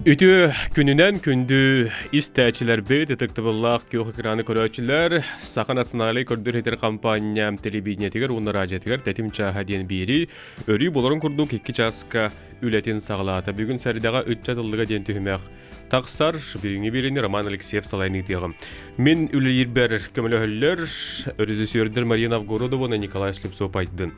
Ütü gününden kündü istəçilər bir detektivallah ki ekranı körəçilər Saqa Nasionali kördür heter kampanya televizyetiger onlar ajetiger tetim çahadiyen biri örü boların kurduk 2 çaska ületin sağlata bugün sərdağa 3 yıllığa den tühmək taqsar büyüğü birini Roman Alekseyev salayını diyəm. Min ülüyirber kömülöhüller rejissördür Marina Novgorodova Nikolay Slipsov aydın.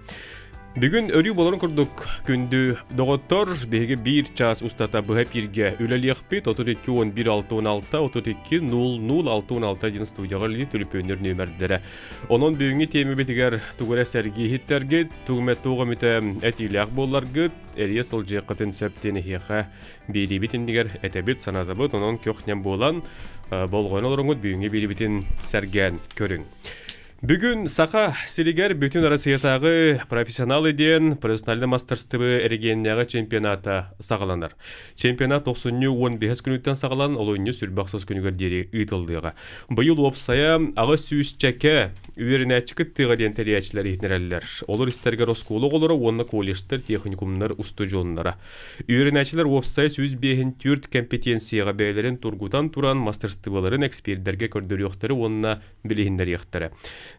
Bugün örü boların kurduk gündü doktor bege bir ças ustata bu hep yerge üleliyekpit 32 11 6 16 32 00 6 16 din studiyaga li telefonnör nömerdere. Onun büyüğü temi betiger tugure sergi hitterge tugmet tuğumite etilyak bollargıt eriye solje qatın septeni hiqa biri bitin diger etebit sanatabıt onun köknem bolan bolğon olurungut büyüğü biri bitin sergen körün. Bugün Saqa Siliger bütün Rusiyadağı profesyonal eden profesyonel masterstı ergenliğe çempionata sağlanır. Çempionat 90-15 günütten sağlanan oluyunu sürbaqsız günüger deri ıtıldığı. Bu yıl opsaya ağı süs çeke üverine çıkıttığı den teriyatçiler ihtinerler. Olur isterge roskolu oluru onunla kolejler, texnikumlar, ustujonlara. Üverinəçiler opsaya süs behin türt kompetensiyaga beylerin turgutan turan masterstıbaların ekspertlerge kördürüyoqtары onunla bilihinler yaqtары.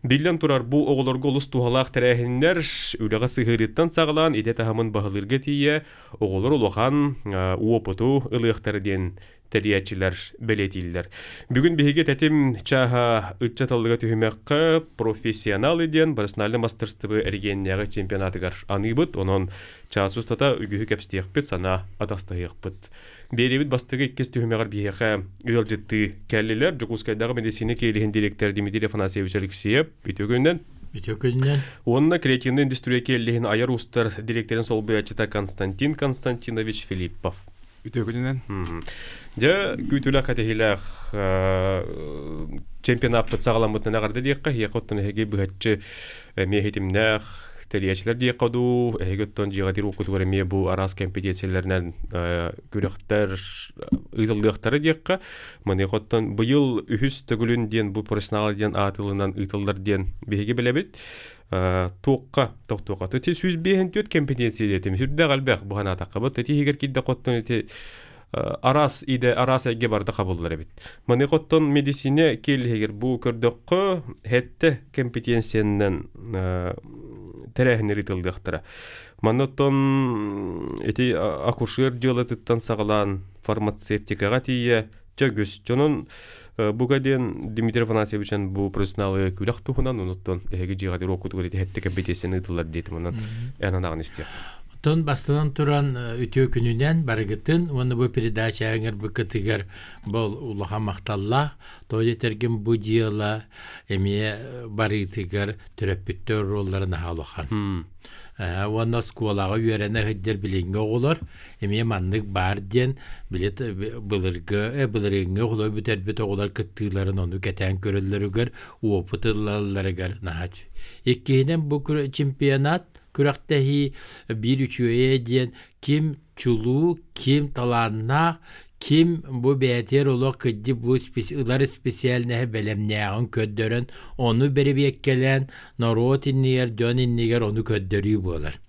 Bilden turar bu oğulorga olus tuhalaq tərəhinlər üləğə sığırıttan sağlan ede tahamın bahılırga tiye oğulor oluğan uoputu ılıyaqtары den teriyatçiler beletiller. Bugün bihige tetim çaha ıtçatıllığa tühümeqqa profesyonal eden barısnalli masterstıbı ergenliğe çempionatıgar anıbıt, onun çasus tata ügühü kapstiyakpıt sana atastayakpıt. Beribit bastığı ikkes tühümeqar biheqa ülcetті kelliler, Jokuskaydağı medisini keylihin direktör Dimitriy Afanasiyevich Alekseyev bütügünden. Onunla kreativni endüstriya kellihin ayar ustar direktörün sol boyacıta Konstantin Konstantinovich Filippov. Ütөгүнүнөн. Ja kütülä katehilä çempionat sağlamlıktan agardı diye qahiyaqottan hege bühatçı mehitimnaq teriyatçiler diye qadu hegetton jigadir okutuları me bu aras kompetitsiyalarından görüqtər ıdıldıqtары diye qa mane qottan bu yıl ühüs tөгülün diyen bu profesyonal diyen atılından ıdıllar diyen behege bilebit toqqa toqtoqa teti süz behen töt kompetensiya dedim sürde qalbaq bu hana taqaba teti heger kidde qottan eti aras ide aras ege barda qabullar bit mane qottan medisine kel heger bu kördöqqö hette kompetensiyandan terehini ritildıqtara. Manotton eti akушер jolatıttan sağlan farmatsevtikaga tiye çögüs. Jonun bu kadın Dimitriy Afanasyevich'in bu profesyonel külaq tuhunan unutton ehege jigadir okutugu eti hette kompetensiyanı ritildar dedim onun ananağın istiyaq. Ton bastadan turan ütüyo gününden barıgıtın, onu bu передача әңір бұкытығыр бұл ұлыға мақталла, тойлы тәргім bu дияла әме барыгытығыр түрәппіттер ролларына халуған. Оны сколаға үйерені ғыддер біліңгі олар, әме маңнық бар ден білет бұлырыңғы олай бүтәрбет оғылар күттігілерін оны кәтән көрілерігер, опытыларыларығыр нағач. Еккейінен бұл чемпионат Kürektehi bir üçüye diyen kim çulu, kim talanna, kim bu beter olu kıddi bu ıları spesiyaline belemneğin köddörün onu beri bekkelen narot inniyer, dön inniyer onu köddörüyü bolar.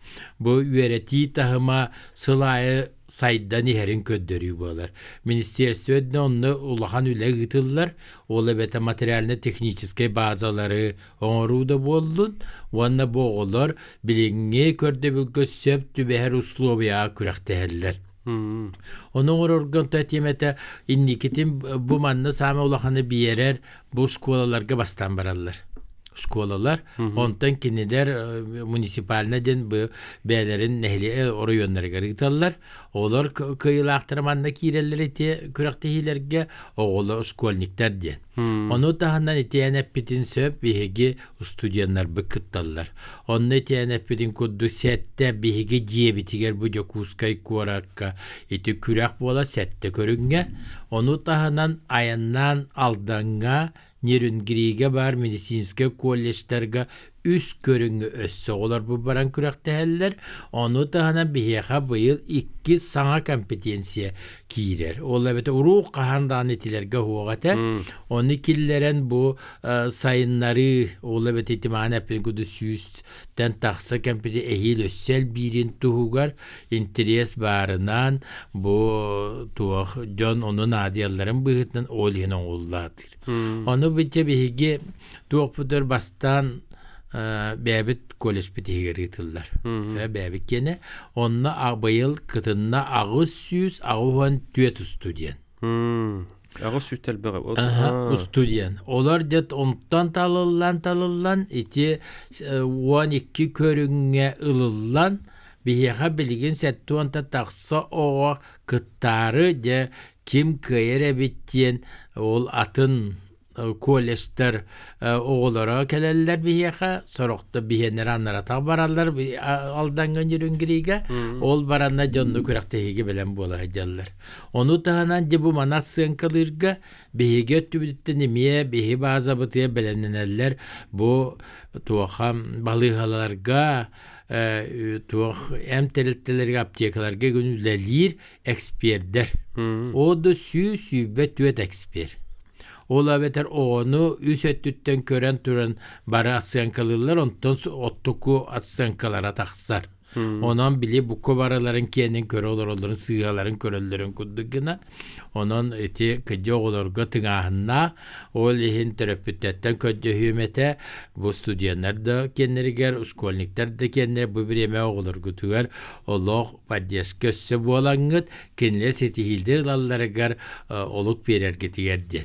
Bu ürettiği tahıma sılayı saydan iherin köddörüyü bolar. Ministerstvedde onu ulahan üle gıtıllar, ola bete materialine teknikiske bazaları onru da bollun, vanna boğulur, bilingi körde bülgö söp tübeher uslubiya kürekteheller. Onun organ tatimete innikitin bu manna sami ulahanı bir yerer bu skolalarga bastan barallar. Skolalar, ondan kineder munisipaline den bu beylerin nehli oraya yönlerine gitarlar. Olar kıyıla aktarmanındaki ilerleri kürektehilerge oğlu skolnikler diyen. Onu tahandan etiyen epitin söp bihegi studiyanlar bıkıttallar. Onun etiyen epitin kudu sette bihegi ciye bitiger bu Jokuskay kuarakka eti kürek bola sette körünge. Onu tahandan ayandan aldanga Nerün girige bar medisinske kolleşlerge üst körüngü össe olar bu baran kürekteheller. Onu da hana biheha bu yıl 2 sana kompetensiya kirer. Ola bete ruh kahandan etilerge huogate. Onu killeren bu sayınları ola bete itimane yapın kudu süsten taksa kompeti ehil össel birin tuhugar interes barınan bu tuğ John onun adiyalların bıhıtın olihinin oğulladır. Onu bice bihigi tuğ pudur bastan bebit kolej bitiği yırtıllar. Bebit gene onunla bayıl kıtınna ağız süs ağıvan tüet studiyen. Ağız süstel beğe. Studiyen. Olar jet ondan talıllan iti 12 körünge ılıllan biheha bilgin settu anta taksa oğa kıttarı de kim kıyere bittiyen ol atın kolester oğulara keleller biheha sorokta bihenler anlara tabarallar aldangan yürüngiriga ol baranna jonnu kürektehigi bilen bola hacallar. Onu tahanan bu manat sığınkalırga bihege tübütte nimiye bihi bazı bıtıya bileneneller bu tuğam balıhalarga tuğ em telettelerge aptekalarga gönüllelir eksperder. O da sübet tüet eksper. Ola beter onu üsettütten kören türen bara asyankalırlar ondan ottuku asyankalara taksar. Onun bili bu kobaraların kendin köre olurların sığaların körellerin kuddukuna onun eti kıcı olurga tığahına o lihin terapütetten kötü hümete bu studiyanlar da kendileri ger uskolnikler de kendileri bu bir yemeğe olurgu tüger Allah padyas kösse bu olangıt kendileri setihildir lalları ger oluk bir ergeti yerden.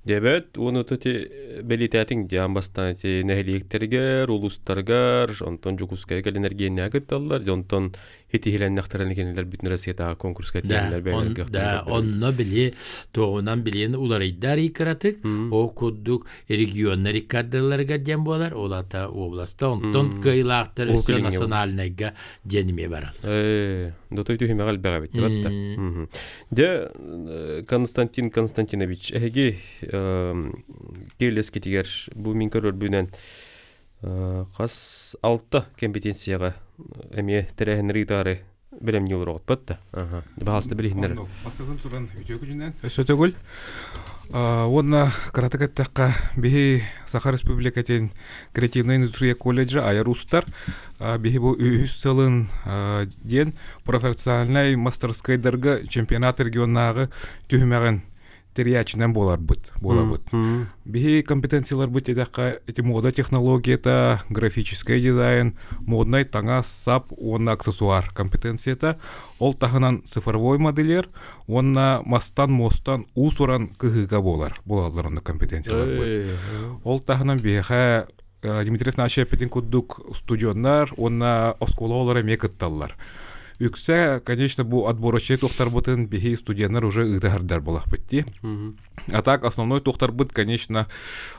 Debet, onu tati belitetin diyan bastan nehelikterger, ulustargar, onton jukuskaya gelenler genne dallar, onton hetihilen naktaran genler bütün Rossiyada konkurska diyenler belirgah. Da onunla bili toğunan biliyen ular idari karatık, o kudduk regionlar ikadırlar gadyan bolar, olata oblasta onton kıyılaktır üstü nasyonalnega cenime baral. Dotoy tühüme gal beğabet, batta. De Konstantin Konstantinovich, ehegi Gelesке тигер bu min körür bünen qas 6 kompetensiyaga emie terehen ritare bilem yolur otpatta. Bahasta bilhinler. Basılım suran ütөгүнөн өсөтөгүл. Онна каратакаттакка бихи Саха Республикатын креативный индустрия колледжи айрустар бихи бу 3 сылын ден профессиональный мастерской дыргы чемпионат регионнагы түһмәгән терячинен болар бут. Бихи компетенциялар бут эти мода технологията, графический дизайн, модный таңа сап, онна аксессуар компетенцията, ол тахынан цифровой модельер, онна мостан усуран кыгыга боларларында компетенциялар бут. Ол тахынан бихи Дмитриев Нашепетин куддук студионнар, онна оскололары мекытталлар. Үксе, конечно, бу отборочный тохтар бутын бихи студенттер уже ыдахардар болах битти. А так, основной тохтар бут, конечно,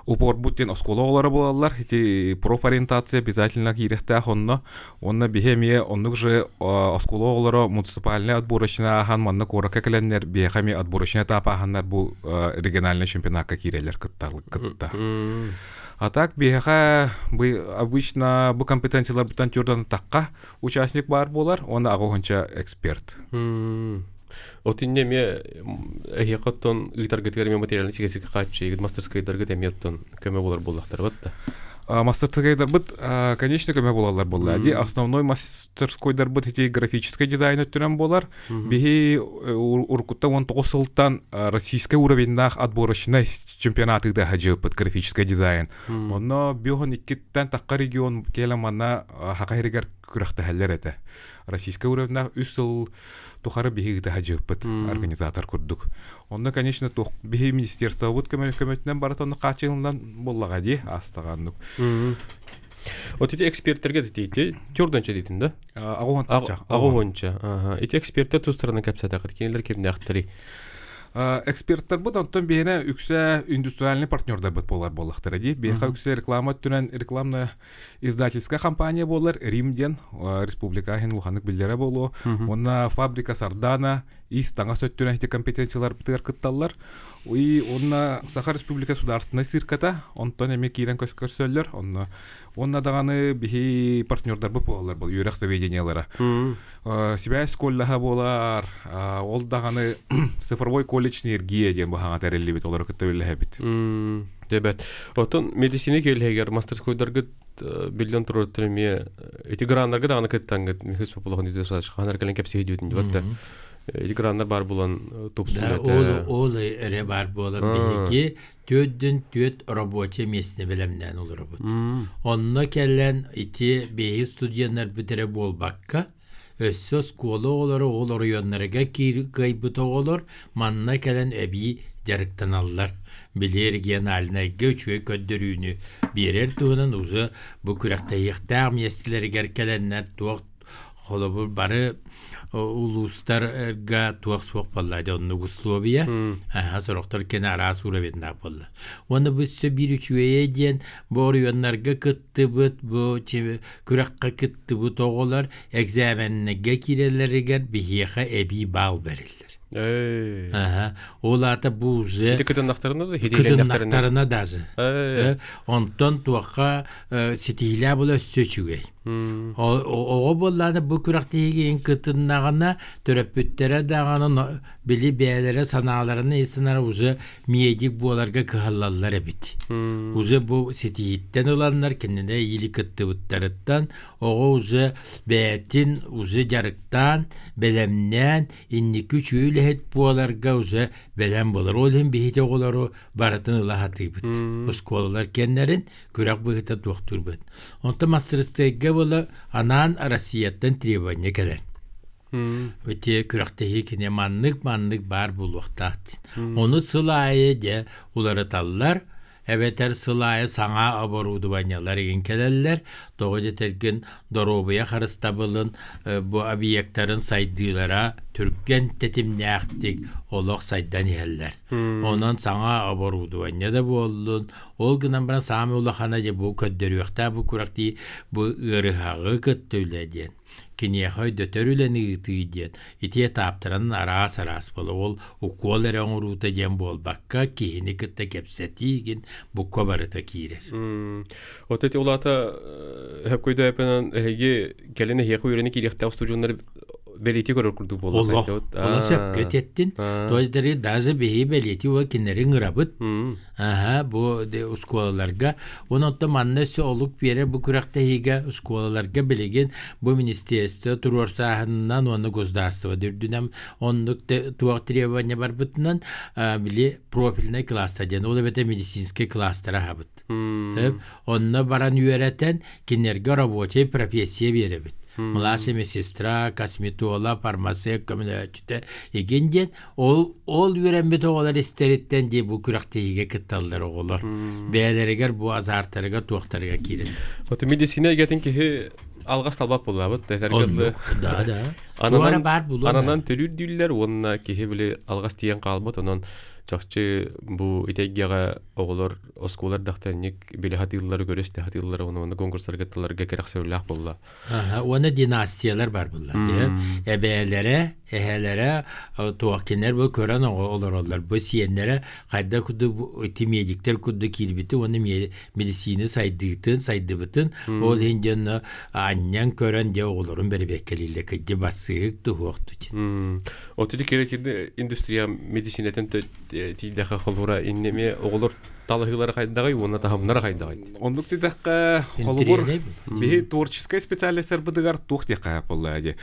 упор буттен оскололары болалар. Эти профориентация обязательно кирехтах онна бихемие, оннук же оскололары муниципальный отборочный ахан манна корака келеннер бихеми отборочный этапа аханнар бу региональный чемпионатка кирелер кытта. А так, беха обычно бу компетенциялар бутан түрдан такка участник бар болар, оны агонча эксперт. Отинне ме эхиқаттон ыйтаргытгар ме материалны чигесик качы, мастерская даргыт эметтон көмө болар боллактар батта. Мастерской дарбыт, конечно, көмө болалар болла. Основной мастерской дарбыт эти графический дизайн өттөрөн болар. Бихи уркутта 19 сылтан российский уровеннах отборочный чемпионаты да хаджыпыт графический дизайн. Онно биохон иккиттен такка регион келемана хакайригер күрәхтәһәлләр әтә. Российский уровеннах 3 сыл тухары бихи да хаджыпыт организатор курдук. Онно, конечно, бихи министерство вот көмөтнән баратонны качылындан боллага ди астаганнык. Вот эти эксперттерге дейти, төрдөнчө дейтин да? Агонча. Эти эксперттер ту стороны капсата кеткенлер кемне актыры. Эксперттар бут онтон бейне үксә индустриальный партнердар бут болар ди. Бейха үксә реклама түрен рекламна издательская компания болар Римден республика хен луханык билдере болу. Онна фабрика Сардана ис таңа сөттүрен хите компетенциялар битер кытталлар. Онна Саха Республика государственный сирката, онтон эме кирен көскөрсөллөр. Онна даганы бихи партнердар бут болар бол юрек заведениялары. Себя школлаха болар, ол даганы цифровой колледж энергия деген бахага терелли бит олар көтөбүлө бит. Дебет. Отон медицина келгер мастерскойдарга билден туротреме эти грандарга даганы кеттангыт мехис попологон диде саш ханар келен кепси хидүтүн дипта. Эти грандар бар булан топсулета. Ол эре бар болан беги төддүн төт рабочий местне белемнен олор бут. Онно келен ити беги студенттер битере болбакка өссөз колу олар yönlerге кайбыта олар манна келен эби жарыктан аллар. Билер геналына göçөй көддөрүүнү берер туунан узы бу күрәктә яктар местелерге келеннәр туак холобур бары улустарга туак суак баллады онны условия. Сороктор кенара сураветна болла. Онда бу бир үчүе ден бор yönlerге кыттыбыт бу күрәккә кыттыбыт оголар экзаменге кирелерге бихеха эби бал берилер. Олата бузе кытыннактарына даже. Онтон туакка сетиле боло сөчүгөй. Ого болланы бу күрәктеги кытыннагына төрөпүттере даганы били бәләре санааларына исенер узе миедик буларга кыһаллалар бит. Узе бу сетиттен уланнар кинене или кыттыбыттарыттан ого узе бәтин узе жарыктан белемнән инни күчүле хет буларга узе белем булар. Олен бихите оголары баратын лахаты бит. Осколалар кеннерин күрәк бихите доктор бит. Онта мастерстеге бола анан Россияттан требования келер. Өте күрәктеги кине маннык бар булуктат. Оны сылайы де улары таллар. Эветер сылайы саңа оборудованиялар еген келелер. Тоғы терген доробыя харыстабылын бу объекттарын сайдылара түрген тетимнәқтік олық сайдан еллер. Онан саңа оборудования да болдun. Ол гынан бірін сами улахана же бу көддөрүекта бу күрәкти бу ырыхағы көттөйләден. Кинехой дөтөрүлени ытыйден. Ити таптыран арас болу. Ол уколер оңурута ден болбакка кихини кытта кепсетиген бу кобарыта кирер. Отети улата hep koyda yapan hege gelene hege öğreni ki ihtiyaç tutucular belirti görür kurdu bolu. Allah sökket ettin. Toyları dazı behi belirti ve kinlerin grabıt. Bu de uskolalarga. Onu da mannesi olup yere bu kurakta hege uskolalarga belirgin bu ministerstvo turor sahanından onu gozdastı. Dürdünem onluk da tuak trevanya barbıtından bile profiline klasta den. O da bete medisinske klastara habıt. Onunla baran yöreten kinlerge ravoçay profesiye verebit. Mılaşı mesistra, kosmetologa, farmasya, komünatçıda egenden ol yörenbet oğlar isteritten diye bu kürakteyige kıttallar oğlar. Beylerger bu azartarıga, tuaktarıga kirin. Foto medisine getin ki alğas talbap olabıt. Da. Ananan törür düller, onunla ki böyle alğas diyen kalbıt, onun çaxçı bu itegiyaga oğlar, oskolar dağıtanık bile hatırları göreste hatırları onu konkurslar gittilerge kerek söyleyek bolla. Ona dinastiyalar var bolla. Ebelere, ehelere, tuakinler bu kören olar. Bu siyenlere kayda kudu bu etimiyedikler kudu kirbiti onu medisini saydıbıtın. Ol hincen annen kören de oğların beri bekkeliyle kıcı basıyık tuğuktu için. O tüdü kerekirde endüstriya medisinetin тилдәхә холура иннеме оглор талыгылары кайдагы, уна тахамнары кайдагы. Ондук тидәхә холур бе творческая специалистлар бидигар тухтыка булады.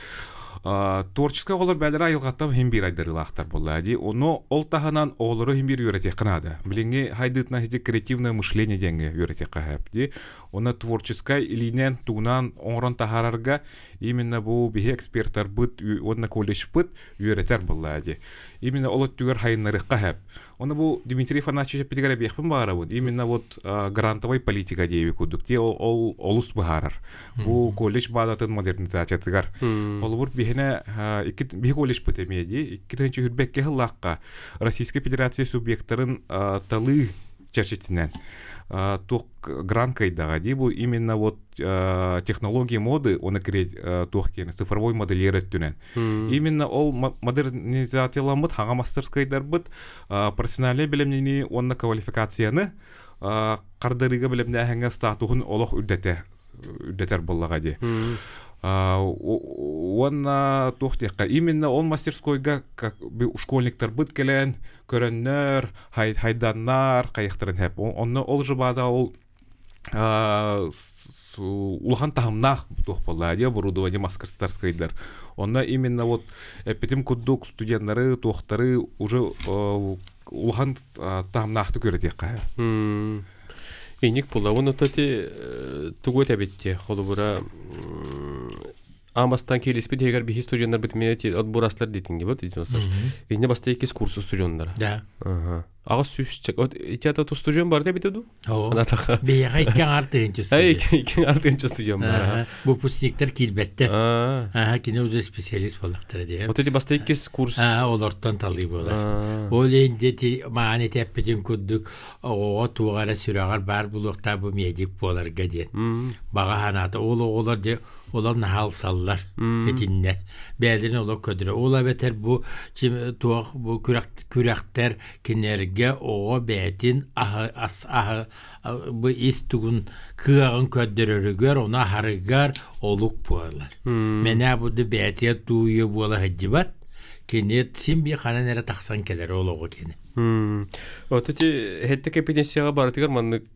Творческая оглор бәләр айылгатта һәм бир айдырылактар булады. Оны ол таханан оглоры һәм бир йөрәтә кынады. Билеңе хайдытна һәҗә креативное мышление дигәнгә йөрәтә кахапты. Оны творческая илинен тугынан оңран тахарарга именно бу бе эксперттар бит, оны колледж бит йөрәтәр булады. Именно ол түгәр хайннары кахап. Оны бу Дмитрий Фанасьевич Петигара бехпен бара вот. Именно вот грантовой политика диеви кудук. Те ол олус бахарар. Бу колледж бадатын модернизация тигар. Ол бур бе бихине бихи колледж путемеди 2-нчы хүрбекке хыллакка Российская Федерация субъекттарын талы чарчетинен тух грант кайдага ди бу именно вот технологии моды оны кирет тух кен цифровой моделирование именно ол модернизацияланбыт хага мастерскайдар быт профессиональ билимни онна квалификацияны кардырыга билимне ханга статухун олох үддетер боллага ди онна тухтека именно он мастерскойга как школьниктер быт келен көрөннөр хайданнар кайыктырын хеп онны ол же база ол улахан тахымнах тух болла ди оборудование мастерскойдар онна именно вот эпитим кудук студенттары тухтары уже улахан тахымнахты көрөтек кая Иник була, воно тоді тугует әбетте, қолы бұра Амастан келеспе дегер бихи студенттер бітмене от бураслар дейтінге бұд, еңне баста екес курсы студенттар. Да. Аға сүйшчек, итята то студент бар деп етеді? Бейеға икен артығынчы студент. Икен артығынчы студент бар. Выпускниктер келбетті. Кені өзі специалист болақтыр дейм. От еде баста екес курс? Ол ортан талды болар. Ол енді маған етеппеден күдік оға туғара сүрағар бар бұлықта бұл медик болар гаден. Баға ханаты олар нахал саллар етінне. Бәлден олар көдірі. Ола бәтер бұл күрәқтер кенерге оға бәтін бұл истігін күйағын көдірірігер, она харығар олық болар. Мәне бұды бәтия туйы бола хәджібат, кенет сен бей қанан әрі тақсан келер олығы кені. Өтіті хәтті компетенцияға барытығар маннық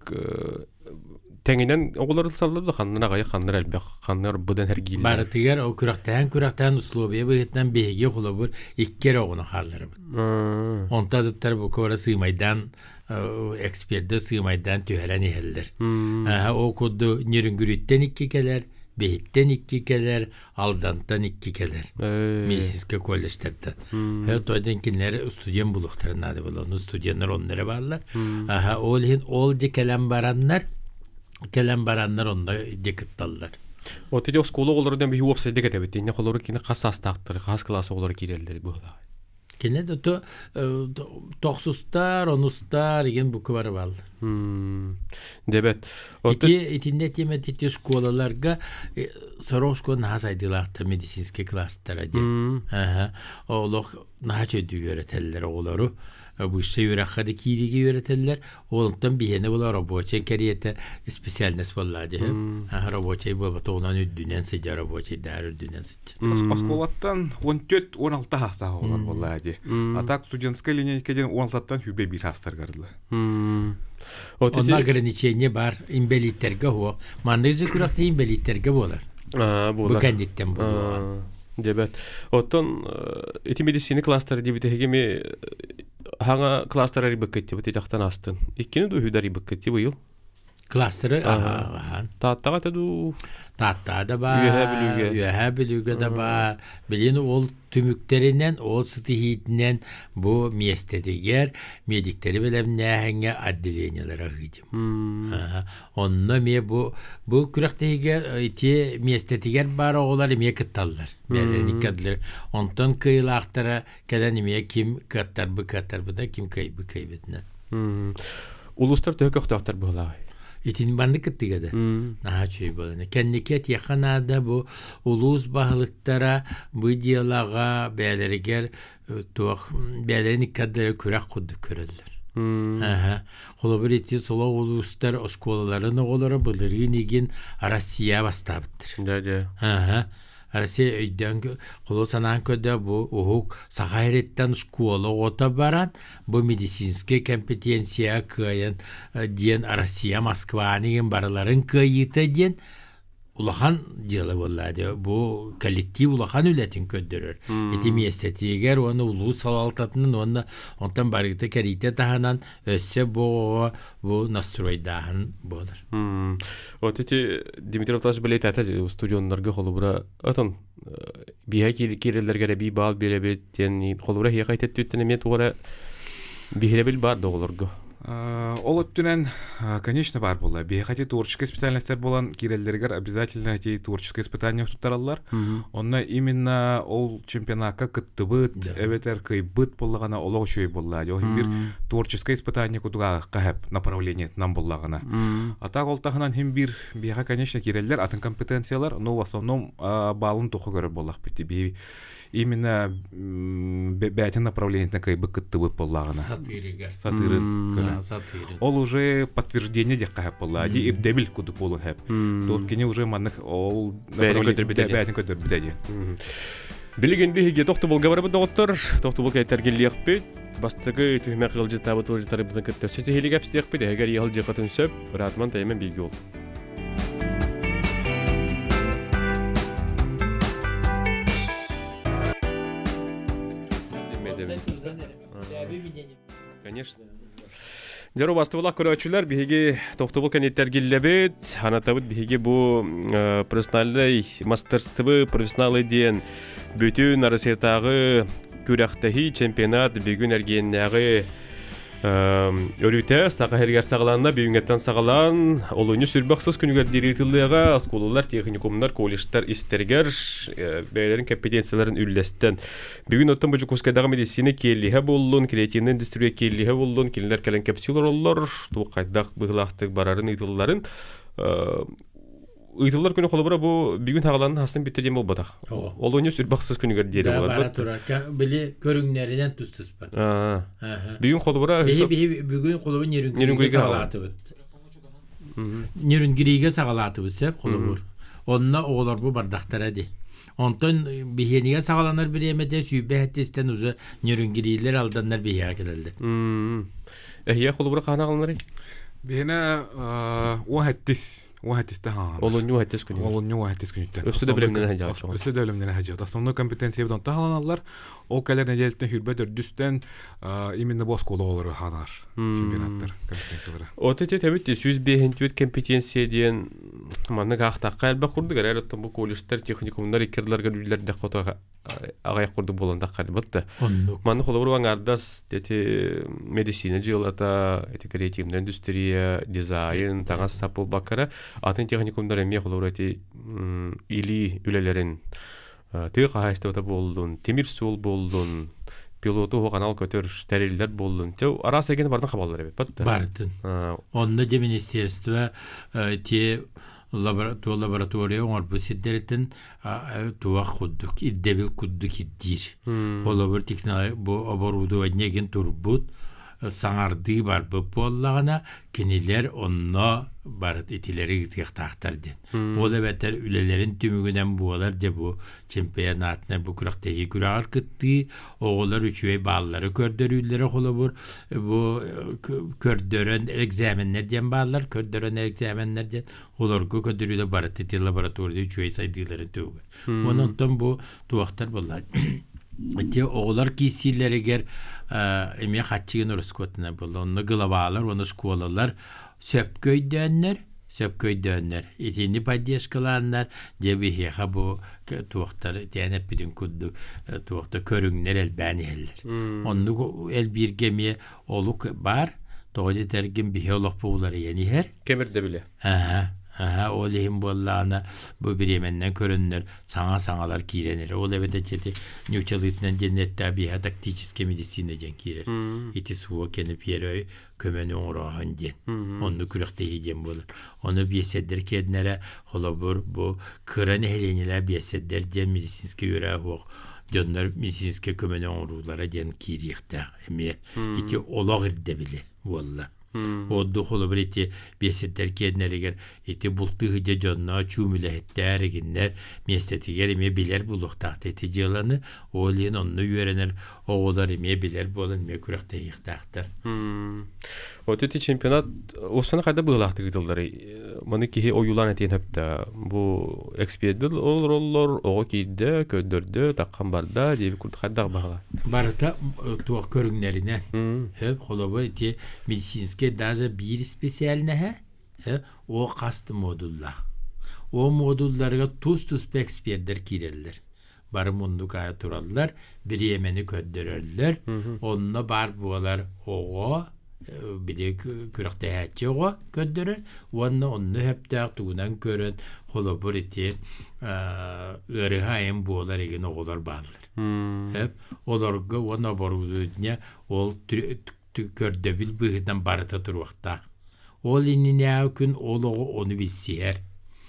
тәңінен оғылар саллады қаннар ағайы қаннар әлбәқ, қаннар бұдан әргейлі. Барытығар о күрақтан ұслобия бұғытнан бейге қолы бұр иккер оғының қарлары бұд. Онтадыттар бұл көра сыймайдан эксперді сыймайдан түйәрән ехелдер. О көді нерінгүреттен икке келер, бейттен икке келер, алдантан икке келер. Медицинский колледжтерден. Тойдан кенлері студент бұлықтарын ады бұл. Оны студенттер онлары барлар. Ол де келен барандар онда декітталдар. О теде скола олардан бейі опсайды кетебетті. Не қолары кені қасастақтыр, қас класы олар керелдер бұғыла. Кені де тоқсустар, онустар, еген бұқы бары балды. Дебет. Итінде темет школаларға Саровсконың хас айдылақты медицинский класстар әде. Олық наға чөйді өретелілер олары. Bu işte yürekkade kirigi öğretirler. Oğluktan bir yene bula roboçay kariyete spesialnes vallahi. Roboçay bu batoğunan üddünen sıca roboçay dar üddünen sıca. Askolattan 14-16 hasta olur vallahi. Atak studentskaya liniyakeden 16'dan hübe bir hastar gardılar. Onlar ограничение var. İmbelitterge o. Mandızı kurakta imbelitterge olar. Bu kenditten bu. Debet. Oton eti medisini klastları diye bir mi hangi klastları bakıttı bu tecaktan astın. İkkini de hüdari bakıttı bu yıl. Klastları Tahta katadu. Tahta da var. Üyehe bilüge de var. Bilin ol tümüklerinden, ol stihitinden bu miyestediger medikleri bilem nehenge adliyenelere hıcım. Onunla miye bu kürekteyiger iti miyestediger bari oğları miye kıttallar. Miyelerin ikadları. Ondan kıyılı aktara gelen miye kim kattar bu da kim kaybı kaybetine. Uluslar tühük öktüktür bu olay. İtin bandı kıttıgada. Naha çöy bolana. Kendiket yakınada bu ulus bahlıktara bu diyalağa beylerger beylerin ikadları kürek kudu körediler. Kolabır eti sola uluslar oskolalarını olara bılırın egin Arasiya bastabıttır. Arasiya öydен kolosana'n köde bu uhuk sahayretten şkola ota baran bu medisinske kompetensiya kıyan diyen Arasiya Moskva'nın baraların kıyıtı diyen ulahan diyorlar vallahi bu kolektiv ulahan ületin ködürür. Etimi estetiğer onu ulu salaltatının ondan barıgıta kerite tahanan össe bu nastroydahan bolar. O teti Dimitrov taş bile tete stüdyonlarga kolubura atan bihe kirellerge bir bal birebet yani kolubura hiye kaytet tüttenemet ora bihebil bar doğulurgu. Ол өттүнен, конечно, бар болла. Бейхати творческий специальностер болан киреллергер обязательно эти творческие испытания тұттаралар. Онна именно ол чемпионатка кыттыбыт, эветер кыйбыт боллагана олог шөй болла. Йохин бир творческое испытание кудуга кахеп направление нам боллагана. А так ол тахынан хим бир бейха, конечно, киреллер атын компетенциялар, но в основном балын туху көрі боллақ бітті. Именно бәтін направление кыйбы кыттыбыт боллагана. Сатырын. Ол уже подтверждение дек кахеп болла. Ди ирдебил куду болу хеп. Тот кене уже маннык ол бәтін көтөр бітеді. Билигенде хиге тоқты бол гаварабы доғыттыр. Тоқты бол кәйтер келі еқпет. Бастығы түйме қылжы табытылы жытары бұдың күтті. Сесі хелі кәпсті еқпет. Әгер еғыл жеқатын сөп, бұратман тәймен білгі ол. Конечно. Жару бастыбылақ көрөчүлөр биһиги тохтобул кенеттер гиллебет, ханатабыт биһиги бу профессионалый мастерствы, профессионалы диен бүтүн Россиядагы күрәхтәһи чемпионат бүгүн эргеннәге өрүтә сага хергер сагаланна бүгүнгәттән сагалан олуны сүрбәксез күнүгә директрлыгы школалар, техникумнар, колледждар истергер бәйләрен компетенцияларын үлләстән бүгүн оттан бу Кускайдагы медицина келлиһе буллун, креативный индустрия келлиһе буллун, килнәр кален капсулалар оллар, тугайдак быглахтык барарын итылларын Ыйтылар күнү холобура бу бүгүн хагаланын хасын биттедем болбадак. Ол ойну сүрбаксыз күнүгөр дире болар. Бара тура, били көрүңнәренен тустуспа. Бүгүн холобура бүгүн холобура нерүнгүрүгө сагалатыбыт. Нерүнгүрүгө сагалатыбыт сеп холобур. Онна оголор бу бардактар эди. Онтон бихениге сагаланар биремете сүбәттестен уzu нерүнгүрүлөр алданнар бия келди. Эхия холобура канагалнары. Бихена واحد استهان والله واحد تسكن والله واحد تسكن أستاذ بلمنا هجاء أستاذ بلمنا هجاء أصلاً كمبتنسية بدون تهلان الله أو كلر نجلتنا هربة دردستان إيمن نباس كله olur هذار شبيناتر كمبتنسية برا أوتتي تبيت سويس بهنتوت كمبتنسية ديان ما نجاح تقال بقول ده غير تبغى كولشتر تكنيكم ناري كرلر قدر دقته أغير قدر بولن تقال بطة ما نخلو بروان عرداس تتي ميديسينا جيلاتا تكريتيم اندستريا ديزاين تغاس سابول بكرة Атын техникумдар эме холорати или үлелерин тык хайстыта болдун, темир сул болдун, пилоту канал көтөр тәрелләр болдун. Те арасы ген бардын хабарлар бит. Бардын. Онны де министерство те лаборатория оңор бу сиддеритин туа худдук иддебил куддук иддир. Холобер технология бу оборудование ген турбут саңарды бар бу боллагана кенелер онно барыт итилери гыктактар ден. Ол эбетер үлелерин түмүгүнөн буалар же бу чемпионатына бу күрактеги күрагар кытты, оголор үчөй баллары көрдөрүлөрү холобур бу көрдөрөн экзаменнер ден баллар көрдөрөн экзаменнер ден олорго көдөрүлө барыт ити лабораторияда үчөй сайдылары түгү. Онунтон бу туактар болар. Те оголор кисилеригер эме хатчыгын урускотуна болду. Онны главалар, оны школалар сөпкөйдөннөр. Итини поддержкаланнар, дебихеха бу туактар тянеп бидин кудду туакта көрүңнөр элбанелер. Онну эл биргеме олук бар, тоди тергин биолог булары енихер. Кемерде биле. Олehim bollana bu biremenden körünler sana-sanalar kirenir. Ol evde çeti nüçalıtından cennette bir taktiçiske medisine gen kirer. İti suva kenip yere kömeni oğrahan gen. Onu kürekte yiyeceğim bulur. Onu biyesedder kednere holabur bu kıran ehleniler biyesedder gen medisinske yüreği hoğ. Dönler medisinske kömeni oğrulara gen kiriyekte. İti olağır de bile. Valla. Oddu holabur iti biyesedder kedneriger iti bultuğıca canına çumülehette erginler mestetiger ime biler buluqtaqtı iti cılanı oğlin onu yürenir oğular ime biler bolun ime kürekte yıqtaqtır. O teti çempionat osana qayda bığlaqtı gıdılları mani kihi oyulan etin hepta bu ekspedil olurlar oğu kiyde köndürdü taqqan barda devi kurdu qaddaq bağla barda tuaq körünlerine hep holabur iti medisinske daja bir spesialine o kastı modulla. O modullarga tuz ekspertler kirerler. Barım ondu kaya turallar, bir yemeni köddürürler. Onunla bar bualar oğu, bile kürektehatçı o köddürür. Onu hep de tuğunan körün kolabor eti ırıha boğular egin oğular bağlılar. Hep olarga ona boruduğuna ol körde bil bıhıdan barıta turvaqta. Ol inine gün oluğu onu bilsiyer.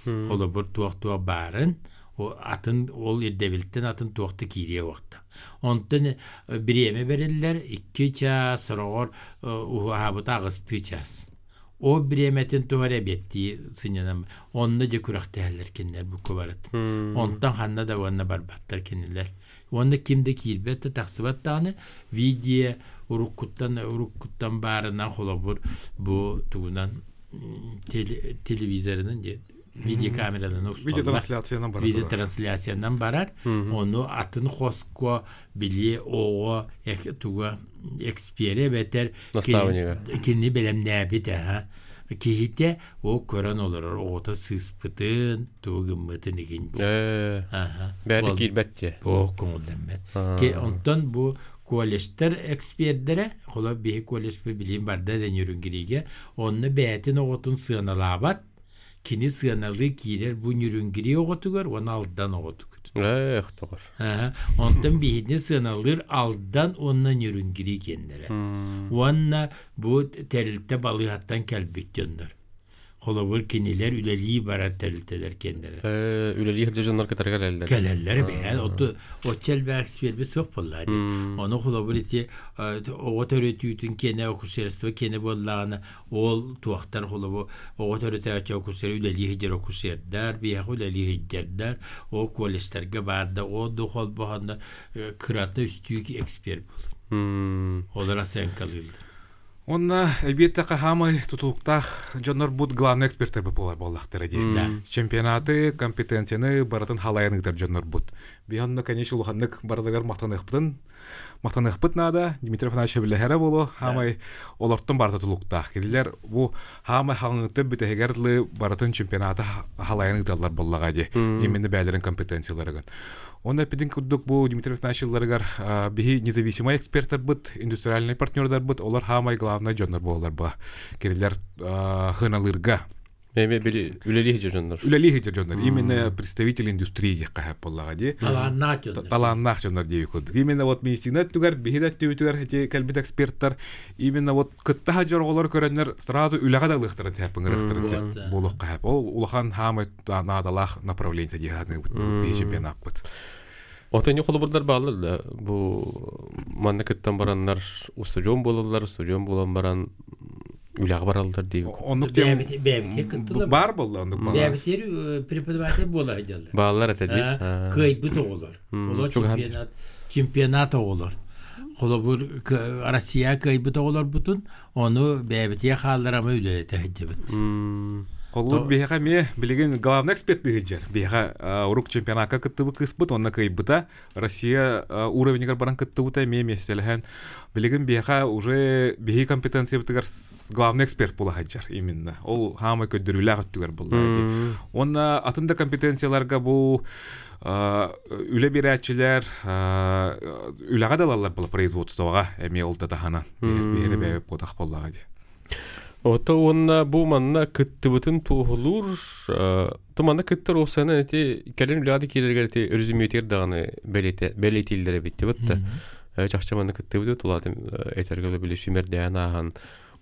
Kolabor tuğ barın. O atın ol devilten atın tuğtu kiriye vakta. Ondan bir yeme verirler 2 ças sonra uhabuta ağıstığı ças. O bir yemetin tuğara bettiği sınyanam. Onunla da kurak değerler kendiler bu kuvarat. Ondan hanna da vanna barbatlar kendiler. Onda kimdeki ilbette taksibat tane video urukuttan barından kolabur bu tuğunan televizörünün video kameradan video translyasyondan barar. Onu atın xosko bili oğu tuğa ekspere beter kini belem ne bite ha. Kihite o koran olur. Oğuta sıspıtın tuğu gımmıtın ikinci. Belki ilbette. O konudan ki ondan bu kolejler ekspertlere kola bir kolej bir bilim barda denyorun girige onu beyetin oğutun sığınalı kini sığınalı girer bu yürün giriyor oğutugar onu aldan oğutugar. Doğru. Ondan birini sığınalır aldan ondan yürün giri kendere. Onunla bu terilite balığı hattan kelbik canlar. Kolabır kiniler üleliği barat terilteler kendere. Üleliği hılca canlar kadar gelirler. Gelirler be. O çelbe eksperbi sokpalar. Onu kolabır iti o törütüytün kene okusarısı ve kene bollağına ol tuaktar kolabır o törütü açı okusarı üleliği hıcar okusarlar. Bir yak üleliği hıcarlar. O kolejlerge barda o dokol boğanda kırata üstüyük eksper bulur. Olara sen kalıldı. Онна elbette hamay tutuluktaq jonor bud главный эксперттер болар боллактыр ди. Чемпионаты, компетенцияны баратын халаяныктар jonor bud. Бионно конечно улханнык бардагар мактанык нада Дмитрий Афанасьевич билеһере боло хамай олорттон барта tutuluктaq. Келилер бу хамай хаңыты битегерлы баратын чемпионаты халаяныктарлар боллага ди. Именно бәйлерин компетенцияларыгын. Онда пидин куддук бу Дмитрий Афанасьевларыгар бихи независимый эксперттер бут, индустриальный партнердар бут, олар хамай главный жоннор болар ба. Келилер хыналырга. Üleliği hıcar canlar. Üleliği hıcar canlar. Именно представитель индустрии кахап боллага ди. Таланнах жандар ди куддук. Именно вот медицина тугар, бихидат тугар эти калбит эксперттар. Именно вот кытта жарголор көрөннөр сразу үлага да лыктырын тапын рыктырын. Болук кахап. Ол улахан хамай надалах направление диганы бежепен аппыт. Отан yok olurlar bağlılar. Bu mantıktan baranlar ustacım bolurlar, ustacım bolan baran ülağı barallar diye. Onluk var bollar onluk bağlar. Bebetleri preparatif bolacaklar. Bağlar etedi. Kaybı da olur. Ola çempiyonat olur. Kolabur Rusya kaybı da olur bütün. Onu bebetiye hallara mı öyle tehcibet. Колур биха ме билеген главный эксперт бигер. Биха урук чемпионатка кыттыбы кыспыт, онна кыйбыта Россия уровеньгер баран кыттыбыта ме меселген. Билеген биха уже биги компетенция битгер главный эксперт була хаджар именно. Ол хамы көддүрүлө гыттыгер булду. Онна атында компетенцияларга бу үле бирэчилер үлага далалар була производствога эме олда тахана. Бире бе подах боллага ди. Ota onna bu manna kıttıbıtın tuğulur. Tumanna kıttır olsana eti kelen üladi kilergerti örüzümüyetir dağını belirtillere bitti bitti. Çakçamanna kıttıbıtı tuladım etergöle bile sümer dayan ağan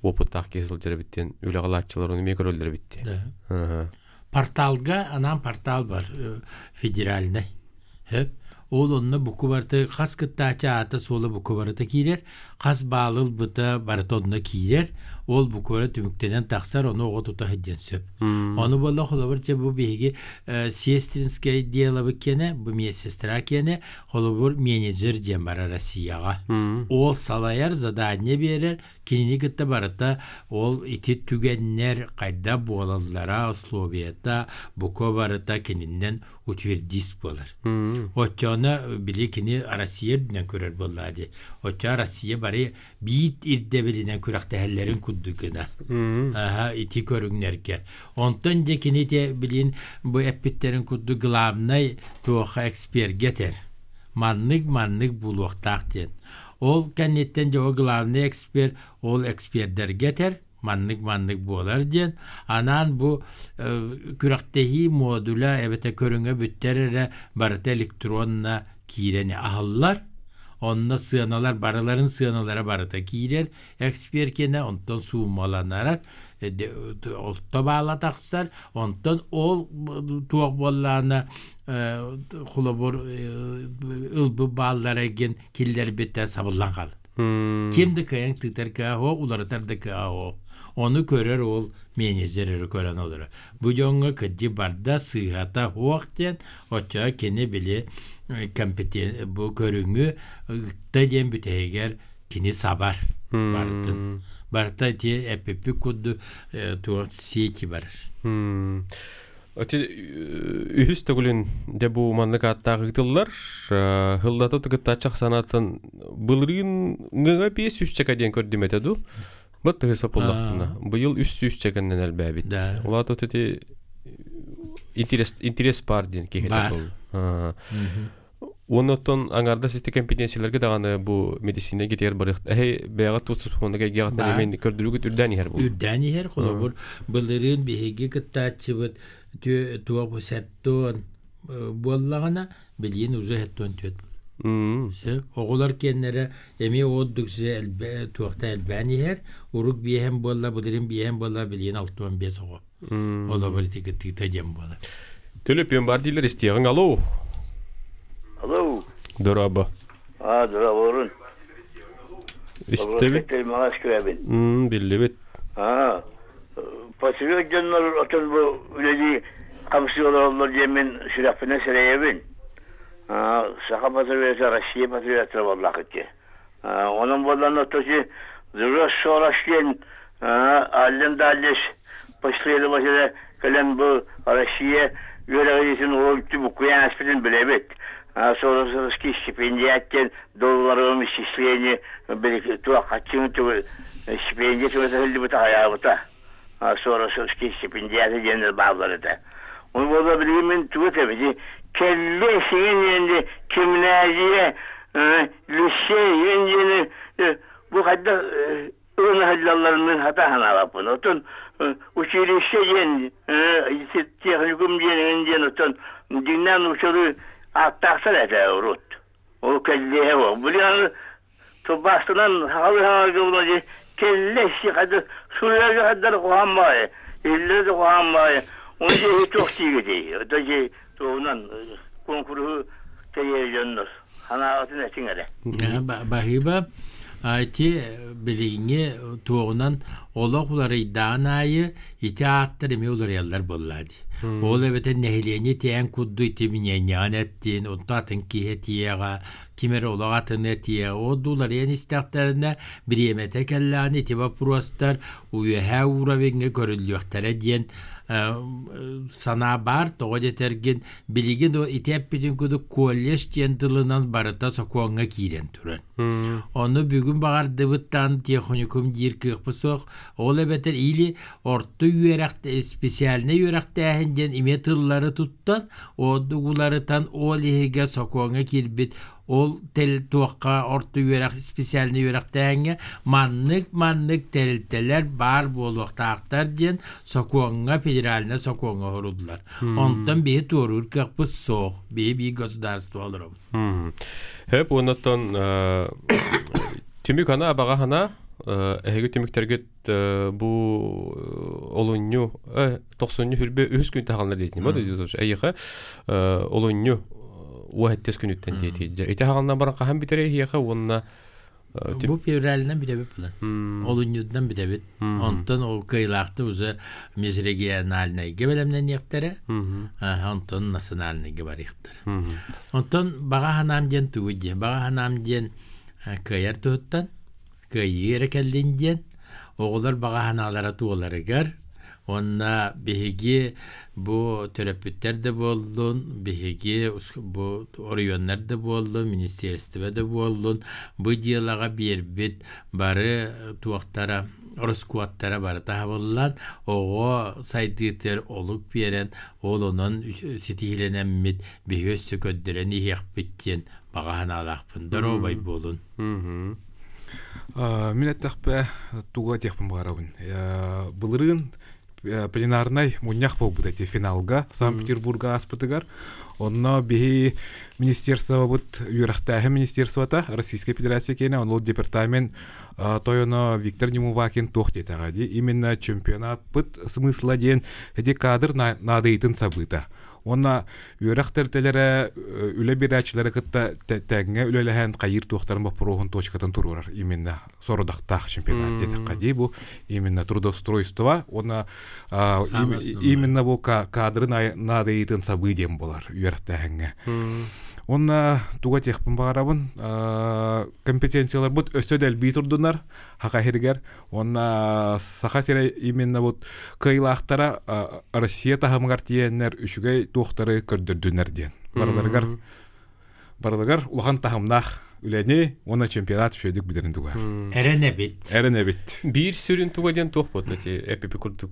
oputaq kesilcere bitten ülagalatçılar onu mikrolere bitti. Portalga anan portal var federaline. Hep oğlunla bu kuvarta kas kıttaça ata sola bu kuvarta kirer. Kas bağlıl bıta baratonuna kirer. Ol bu kuvarta tümüktenen taksar onu oğa tuta hıccan söp. Onu bala holavarca bu bilgi siyestrinskaya diyalabı kene bu miyesestra kene holavar menajer cembara Rusiyaga. Ol salayar zadanya verir. Kinini gıtta barata ol iti tügenler kayda boğalılara Sloviyata bu kuvarta kininden utvirdis bolar. Oçağına bili kini Rusiya'dan körer bolladı. Oçağı Rusiya bari bit irdebeline kürak değerlerin kuddukuna. Aha iti körünlerken. Ondan da kini de bilin bu epitlerin kuddu glavnay tuğha eksper getir. Manlık buluqtaq den. Ol kennetten de o главный эксперт, ol ekspertler getir. Manlık bolar diyen. Anan bu kürektehi modula evete körüne bütterere barıta elektronla kireni ahıllar. Onunla sığınalar, barıların sığınalara barıta girer. Eksperkene ondan suğmalanarak olta bağlataksar. Ondan ol tuğuk bollağına kulabur ılbı bağlara gen killer bitter sabırlan kalır. Kimdi kayan tıktar ka o, ularıtar da ka o. Onu görer ol, menajeri gören olur. Bu jonga kıcı barda sıhhata hoğakten, oça kene bile kompeten bu körüngü tadyen büteger kini sabar barıtın. Barıta diye epipi kudu tuğat siyeti barır. Öte ühüs tögülün de bu manlık attағы gıtıllar hıllata tıgıttacak sanatın bılırın ngıga 500 çekadien kördüm etedu. Bıttı hesap oldağına. Bu yıl 300 çekenden elbabit. Ola da öte interes par diyen kehetek ol. Ondan angarda sistem kompetensiyalarga dağını bu medisine gider barık. Beyağa tutsuz fondaga gağatna hemen kördürügü ürdani her bu. Ürdani her kolabur. Bılırın bihegi gıttaçıbıt tuğa bu setton bollağına bilyin uzu hetton tüet. Oğular kenlere emi oğudduk size tuğakta elbani her. Uruk bihem bolla, bılırın bihem bolla bilyin 6-15 oğu. Ola bari tıkıttık tacem bolla. Tölöpüyen bar diler isteyen. Alo. Alo. Doraba. Doraba orun. İşte bit. Maaş köybin. Belli bit. Patriot canlar atın bu üleci kamsıyorlar onlar yemin şirafine sereyebin. Saha patriot Rusya patriot vallahi ki. Onun bolan otosu Rus soraşken alem dalış başlaydı başladı kalem bu Rusya görevisin oldu bu kuyansın bilebet. Sonra ki stipendiyatken dolarımız işleyeni bir tuğa kaçını tu stipendiyat ödülü bu hayata. Sonra ki stipendiyatı genel bağları da. Onu burada bilimin tuğu tabii. Kelle şeyin yendi kimnaziye lise yendi bu kadar ön hallarının hata hanalapın. Otun uçilişe yendi. Teknikum yendi. Otun dinlen uçuru attaksan ete urut. O kelleye o. Biliyorsun tubasından halı bulunca kelle şey kadar suriyacı kadar kuhamaya. İlleri de kuhamaya. Onun için çok iyi gidiyor. Öteki doğunan konkuru televizyonlar. Hanatın etine. Bahiba Ati bilini doğunan olakları iddianayı itaatları mevlar yerler bolladı. Ola beten nehliyeni teyen kuddu itimin yan ettin, o tatın ki hetiyaga, kimer olağatın hetiyaga, o dolar yen istaklarına bir yemete kellani itiba prostar, uyuha uğra venge görülüyortara diyen sana bar doğu detergin bilgin o itep bütün kudu kolleş centılığından barıta sokuğuna kiren turan. Onu bugün bağır dıbıttan teknikum dir kıqpısok, ola beter ili orta yürekte, spesialine yürekte ahinden imetılları tuttan, o duguları tan o lehige sokuğuna kirbit, ol tel tuğqa orta yürek spesialine yürek denge manlık telteler bar bolukta aktar diyen sokuğuna federaline sokuğuna horuldular. Ondan bir torur kapıs soğuk bir gosdarstı olur. Hep ondan tümük ana bağa hana hege tümük terget bu olunyu 90 hürbe 3 gün tahanlar deydim. O da diyoruz. Ayıqa olunyu واحد تسكن التنتيتي إتهاقنا برقة هم بتريه هي خوانا Bu fevralinden bile yapılan. Olunyudan bile bit. Ondan o kıyılaktı uza mizregiye naline gebelemden yaktere. Ondan nasıl naline geber yaktere. Ondan bağa hanam diyen tuğucu. Bağa hanam diyen kıyar tuğuttan. Kıyır keldin diyen. Oğullar bağa hanalara tuğuları gör. Onna bihigi bu terapütler de boldun, bihigi bu oriyonlar da boldun, ministerstve de boldun. Bu diyalara bir bit barı tuaktara Роскуаттара бар таһабыллан ого сайдытер олук берен олонун ситиленеммит бехөссө көддөрөн ихпиттен баганалакпындар обай болун. Минеттахпе туга техпен барабын. Былырын пленарнай муньях побудати финалга Санкт-Петербурга аспытыгар. Онно бихи министерство вот юрахтахе министерствота Российской Федерации кена он департамент тойоно Виктор Немувакин тохте тагади именно чемпионат пыт смысла ден эти кадр надейтын событа. Онна юрахтертелере үле бирачылары кытта тәңгә үлеләһән кайыр тохтарын бапырогын точкатын турурар именно сородактах чемпионат дете кади бу именно трудоустройство онна именно бу кадры надейтын событием болар юрахтахәнгә. Онна туга техпен барабын компетенциялар бут өстөдел битурдунар хакахиргер онна сахасире именно вот кыйлактара Россия тахамгар тиеннер үшүгөй тохтары көрдүрдүнер ден барлыгар улахан тахамнах үлени она чемпионат шөйдүк бидерин туга эренебит бир сүрүн туга ден тох ботлати эпипи курдук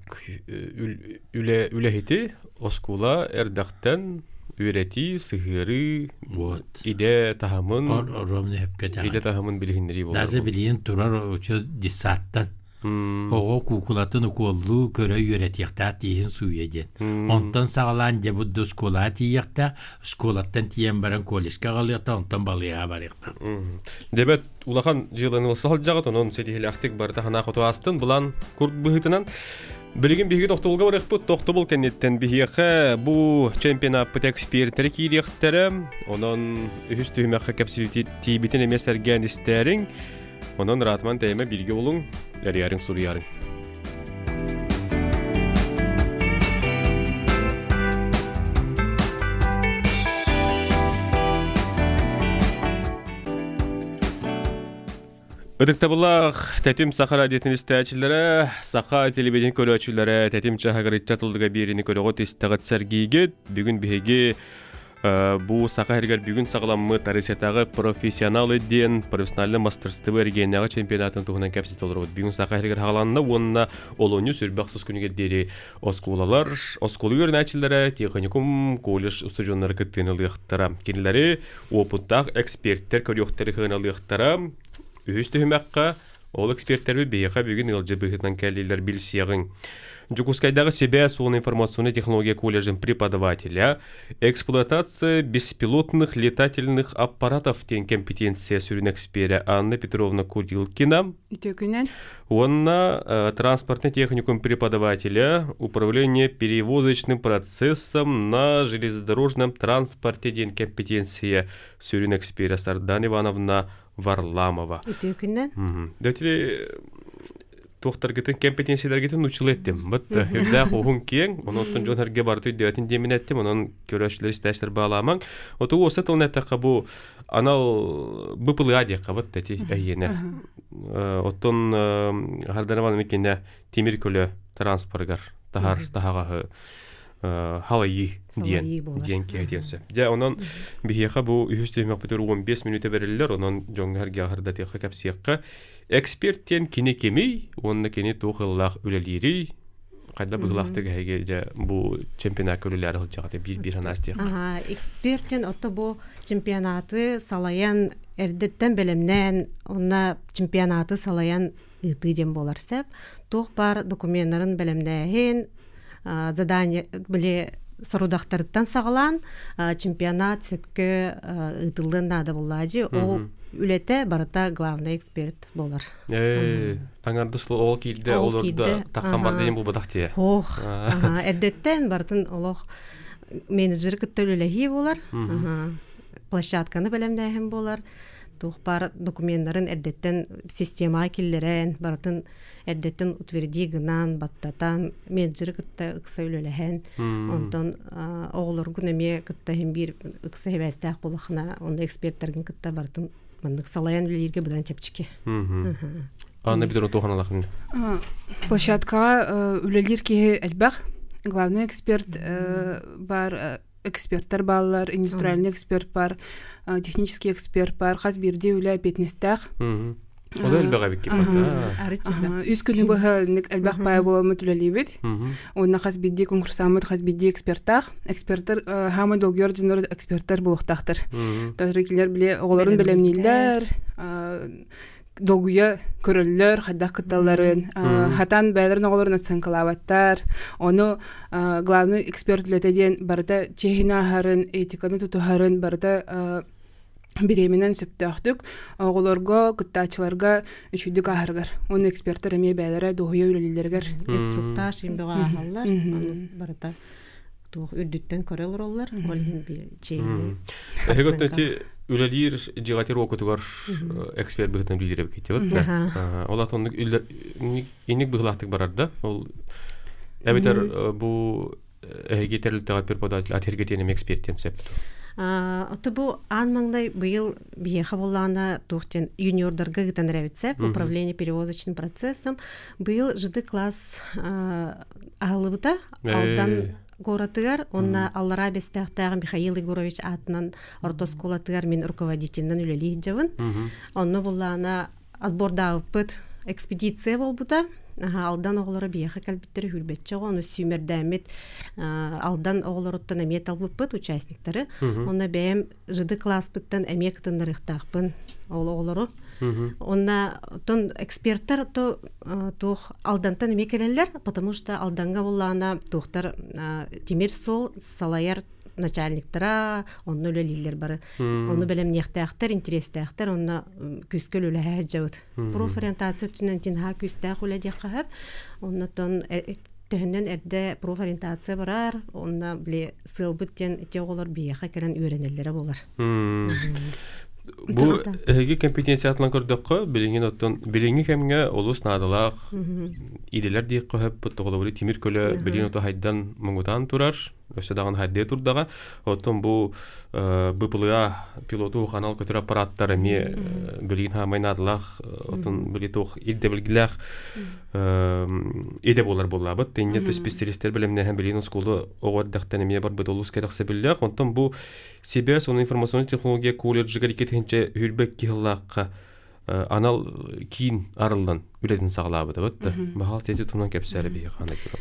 үлехити оскула эрдактан Үрети, сыгыры, иде тахамын, иде тахамын билгендери болар. Даже билген турар очо диссаттан. Ого кукулатын уколлу көрө үретиякта тиһин суйеден. Онтан сагалан же будду школа тиякта, школаттан тиен баран коллежга галыякта, онтан балыга барыякта. Дебет улахан жыланы сахал жагат, онун сетихилактык барда хана кото астын, булан курт быгытынан Билген биги тоқтолга барық бұд, тоқтобыл кәнеттен бігеқі бұ чемпионат бұт эксперттері кейректері, онын үхіс түймеқі кәпсі тейбетін емес әрген істерін, онын ратман тәйме білге олың, әріярың сұрыярың. Ыдықтабылақ тәтім сақар әдетін істәчілері, сақа телебеден көрөчілері тәтім чағағыр итчатылдыға беріні көріғыт істіғыт сәргейгет. Бүгін бігі бұ сақа әргер бүгін сағыламы тарисетағы профессионал еден профессиональны мастерстывы әргенеға чемпионатын тұғынан кәпсет олыр. Бүгін сақа әргер хағаланына онына олуыны сүрбақсыз күніге дері осколалар, осколы өрін әчілері, техникум, колледж ұстыжонлары күттен ұлықтара. Кенілері опыттақ эксперттер көріқтері ғын ұлықтара. Үхісті хүмәққа ол эксперттер бейіға бүгін ұлжы бұғытнан кәлілер білсияғын. Джукускайдағы себе соны информационной технология колледжин преподавателя, эксплуатация беспилотных летательных аппаратов тен компетенция сүрін эксперия Анна Петровна Курилкина. Онна транспортный техникум преподавателя, управление перевозочным процессом на железнодорожном транспорте тен компетенция сүрін эксперия Сардан Ивановна Варламова. Дәтілі тоқтар гетін компетенциялар гетін учыл еттім. Бұтты, үрдә қоғын кейін, онын жон әрге барды өйдеуетін демін еттім, онын көрәшілер істәшілер бағаламаң. Оты осы тылын әттіққа бұл анал бұпылы адияққа бұтты әті әйені. Оттын ғарданываны мекенде темір көлі транспоргар тағағы халайы диен кейтенсе. Жа онан бихеха бу үстемек битер 15 минута берилер, онан жоңгарга ахырда теха капсиякка эксперттен кине кеми, онна кине тохыллах үлелери кайда буглахты гэге жа бу чемпионат үлелери хылчагаты бир ханастык. Эксперттен отто бу чемпионаты салаян эрдеттен белемнен, онна чемпионаты салаян ытыден боларсап, тох бар документларын белемнен задание были сорудахтарыттан сағалан чемпионат сөпкө ытылдын нада боллади. Ол үлете барыта главный эксперт болар. Аңарды сұлы ол кейді, оларды таққан бар дейін бұл бұдақтия. Әрдеттен бартын олық менеджер күттөл үләхи болар. Площадканы бәлемдәйін болар. Тухпар документларын әрдеттен система келдерен, барытын әрдеттен утверди гынан, баттатан, менеджері күтті ұқса өлеләхен. Онтан оғылыр күнеме күттіхін бір ұқса хебәстәқ болықына, онда эксперттерген күтті барытын мандық салаян үлелерге бұдан чәпчіке. Анна бідірін тоған алақын? Площадкаға үлелер кеге әлбәқ, главный эксперт бар, эксперттер баллар, индустриальный эксперт бар, технический эксперт бар, қаз берде үлі бетнестәқ. O da elbette bir kipat. Üç günü bu elbette bayağı bulamı tüleливет. Onun has biddi konkursamı, has biddi ekspertler. Ekspertler hamı dolgör cınır ekspertler buluqtaktır. Tarihler bile oğların bilemniler. Dolguya körüller, haddaq kıtaların, hatan bәлерін oğların atsan kalavattar. Onu главный ekspertleteden barda çehinaharın, etikаны tutuharın barda bireminен сөптөқтүк, оғыларға, кыттачыларға үшүдік ахыргар. Оны эксперттер эме бәлері доғуя үлелілергер. Инструктаж имбеға ағалар, барыта тух үрдүттен көрелер олар, олин бир чейни. Хеготтенти үлелир жигатер окутугар эксперт бигтен билдире бекетебет. Ола тондук үллер иник бигылактык барарда. Ол эбетер бу эгетерлик преподаватель атергетенем эксперттен сөптү. Оты бу анмаңдай быйыл биеха боллана тухтен юниордарга гытан ревитсеп управление перевозочным процессом быйыл жыды класс алыбыта алдан горатыгар онна Аллара бестахтагы Михаил Егорович атынан ортосколатыгар мен руководителинен үлели жабын. Онны боллана отборда пыт экспедиция болбута. Алдан оғылары бияқы кәлбіттері хүлбетчі оны сүймердәмет алдан оғыларыттан әмет албыппыт участниктары. Оны бәйім жыды класс бұттан әмек тындар иқтақпын оғылары. Оны эксперттар алдантан әмек әлелер, потому что алданға болағына туқтар темір сол салайар начальниктара, онны өлелилер бары. Оны бәлем нехтәқтер, интерестәқтер, онны күскөл өлі әжауыд. Профориентация түнен тинха күстәқ өлі деққағып, онны төхінден әрді профориентация барар, онны біле сылбыттен теғолар бейеқа кәрін үйренелері болар. Бу эги компетенциятlan көрдөккө билинги кемге олус надалак иделер дейк көп тоголобули тимир көлө билин ото хайдан муңутан турар өсө даган хайде турдага отон бу БПЛА пилоту канал көтөр аппараттары ме билин хамай надалак отон билетох илде билгилер иде болар болабыт тенде специалисттер билемне һәм билин скулы огордактан ме бар битолус керексе биллер отон бу CBS он информационный технология колледжига дикетенче хүрбек киллакка анал кийин арылдан үледин саглабыды бытты. Бахал тети тунан кепсәре бие хана кирә.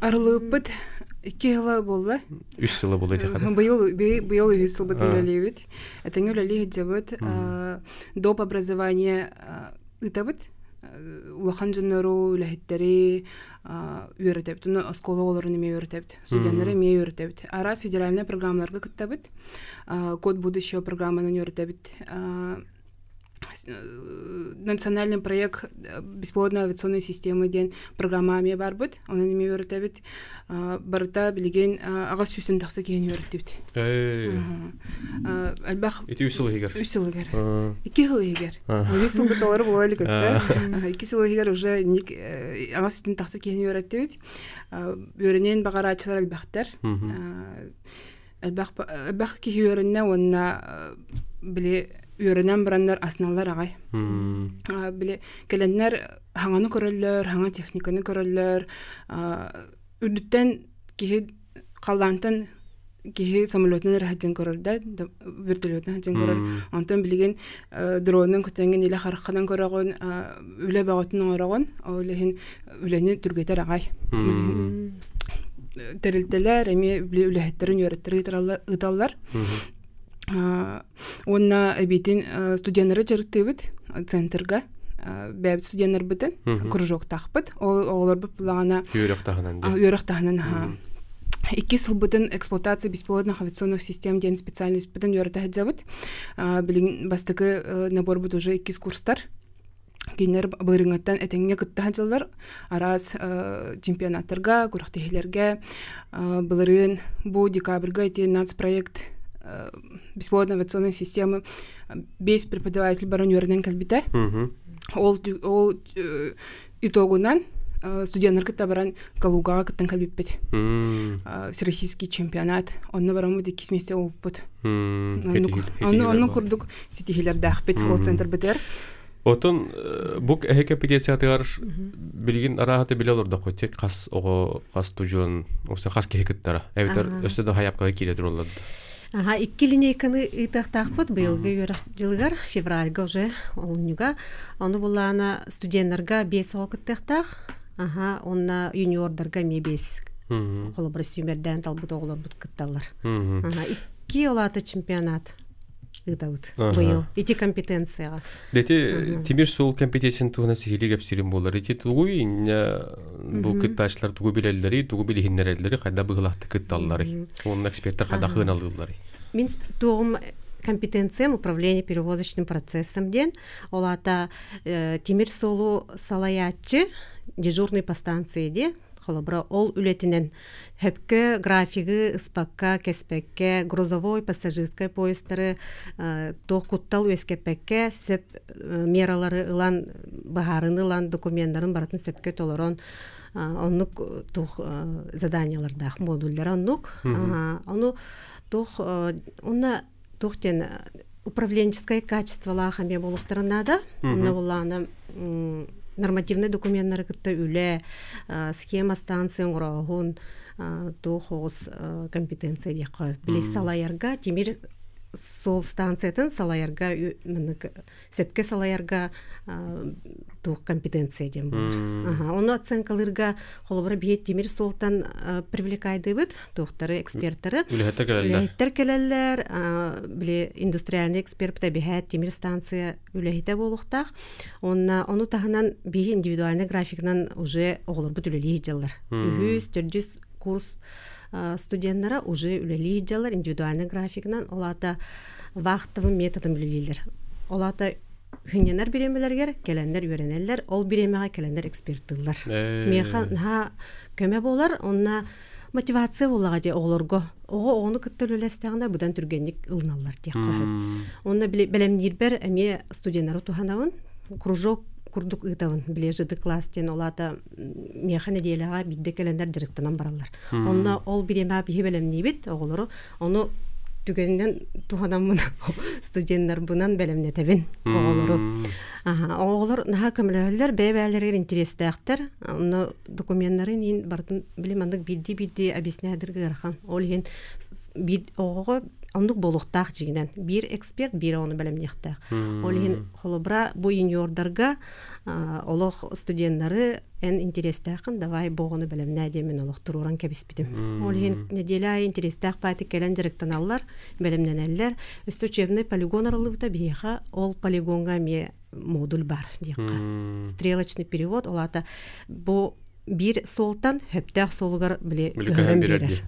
Арылыппыт 2 ел булды. 3 ел булды дигән. Быел 3 ел булды үлелебит. Этеңе үлеле җабыт доп образование итәбит. Улахан жөннөрү үләһиттәре үйрәтәбит. Уны осколаларын ме үйрәтәбит. Студентлары ме үйрәтәбит. Арас федеральный программаларга киттәбит. Код будущего программаны үйрәтәбит. Национальный проект беспилотной авиационной системы ден программами бар бит. Оны неме үйрәтәбит. Барда билген ага сүсен тахса кен үйрәтәбит. Албах. Ити үсүлгәр. 2 ел егер. Үсүл биталары булайлы китсә. 2 ел егер уже ник ага сүсен тахса кен үйрәтәбит. Үйрәнен багарачылар албахтар. Албах ки үйрәннә онна биле үйренен бірандар асналар ағай. Біле, келенлер хаңаны көрілер, хаңа техниканы көрілер. Үрдіттен кейі қалантын кейі самолетын рахаттен көрілді, вертолетын рахаттен көріл. Антон білген дронын күтенген елі қарыққадан көріғын, үлі бағытын орағын, үлені түргетер ағай. Тәрілтелер, әме үліхеттерін үйреттері ұталар. Онна әбейтін студенттары жарықтыбыт центрға бәбіт студенттар бітін күржоқ тақпыт. Олар бұп бұлағана үйрек тағынан. 2 жыл бітін эксплуатация беспилотных авиационных систем ден специальность бітін үйреті әдзабыт. Білін бастықы набор бұд уже 2 курстар. Кейнер бұрыңаттан әтәңе күтті хаджилар. Арас чемпионаттарға, күрақтығылерге, бұлырын бұ декабрға әтен нацпроект беспилотной авиационной системы без преподаватель барон юрден калбите. Ол итогунан студенттер китабаран Калугага киттен калбиппет. Всероссийский чемпионат. Онны барамы дикис месте олпут. Онны курдук ситихилерде ахпет ол центр битер. Отон бук эхе компетенциятыгар билген арахаты биле олорда кой тек кас ого кас тужун оса кас кехекеттара. Эбитер өстөдө хаяпкага килетир олорду. Ага, 2 линейканы итахтахпыт быйылгы жылгар февральга уже олнуга. Оны булана студентларга 5 окыттахтах. Ага, онна юниордарга 5. Холобра сүймерден талбут оголор бут кытталар. Ага, 2 олаты чемпионат ытабыт быйыл. Ити компетенцияга. Дети Тимир сол компетенцияны тугана сихили кепсирин болар. Ити тугуй бу кытташлар тугу билелдери, тугу билихиннерелдери кайда быгылакты кытталлары. Onun эксперттер кайда хыналылары. Мин тугум компетенциям управления перевозочным процессом ден. Олата Тимир солу салаятчы дежурный по станции де. Холобра ол үлетинен хөпкө графиги ыспакка, кеспекке, грузовой пассажирской поездтары тоқуттал өскепекке сөп мералары ылан бахарын ылан документтарын баратын сөпкө толорон оннук тух заданиялардах модульдер оннук ону тух онна тухтен управленческое качество лахаме болуктарына да онна булана нормативный документтары кытта үле схема станция оңрогун тохос компетенция дияқы билес салаярга Тимир сол станциятын салаярга сөпке салаярга тух компетенция дем бар. Оны оценкалырга холобра бейт Тимир солтан привлекайды бит тухтары эксперттары үлехеттер келелер биле индустриальный эксперт бейт Тимир станция үлехете болуктак оны тахынан бей индивидуальный графикнан уже оголор бут үлелии жылар 300 курс студенттара уже үлелии жылар индивидуальный графикнан олата вахтовый методын билелер олата хынненер биремелергер келендер үйренелер ол биремега келендер эксперттылар меха көмө болар онна мотивация болага же оголорго оны кыттөлөлестегенде будан түргенник ылналар дек онна белемнир бер эме студенттары туханабын кружок курдук ытабын билежиди класстен олата меха неделяга бидде келендер жырыктанан баралар онна ол биреме бихи белемнибит оголору оны түгенден туханамын студенттер бунан белемнетебин оголору оголор наха көмөлөлөр бебелерге интерестектер оны документтарын ин бартын билемандык бидди объяснядыр гырхан ол ен бит ого ондук болуктак жигинен бир эксперт бир оны белемнектак ол ен холобра бу юниордарга олох студенттары эн интерестакын давай богону белемне демен олох туруран кебиспитим ол ен неделя интерестак пати келен жырыктаналар белемненелер учебный полигон аралыбыта бияха ол полигонга ме модуль бар дияка стрелочный перевод олата бу бир солтан хөптәк солугар биле берер.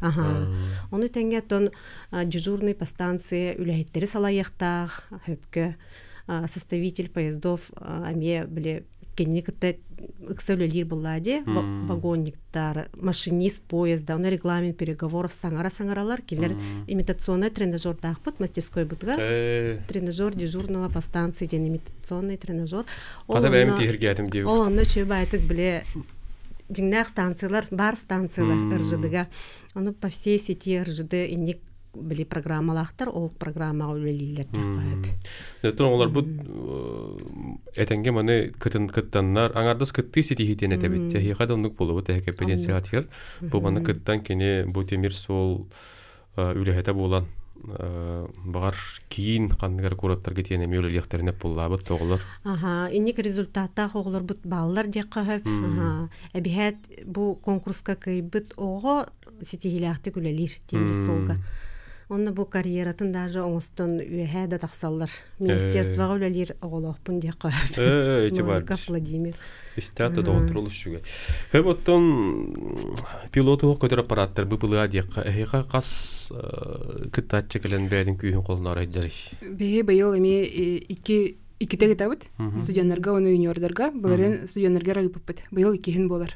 Оны тәңгә тон дежурный по станции үләһиттәре салаяктах хөпкә составитель поездов аме биле кенникте ыксөлөлөр буллади вагонниктар машинист поезда оны регламент переговоров саңаралар килер имитационный тренажер тахпыт мастерской бутга тренажер дежурного по станции ден имитационный тренажер ада бәм тигергәдем дип ол аны чөбайтык биле Динах станциялар, бар станциялар РЖДга. Оны по всей сети РЖД инник били программалахтар, ол программага үлелилер тапап. Нетон олар бу этенге маны кыттаннар, аңардас кытты сети хитене табит. Хикада ондук болу бу тәһәкә потенциал. Бу маны кыттан кене бу Темир сол үлехете болан багар кийин кандыгар кураттар кетене мөлөлөктөрүнө буллабыт тоголор. Инник результатта оголор бут баллар деп кахып. Эбихет бу конкурска кыйбыт ого сетихилякты күлелир Темир солга. Онна бу карьератын даже оңостон үйәһәдә тахсаллар. Министерствога үлелир оголокпун деп кахып. Моника Владимир. Истаты доктурулуш шуга. Хэботтон пилоту көтөр аппараттар бу булга диякка эхка кас кыттачы келен бәдин күйүн колуна райдары. Быйыл эми иките табыт студентлерге оны юниордарга буларын студентлерге райпыппыт. Быйыл икихин болар.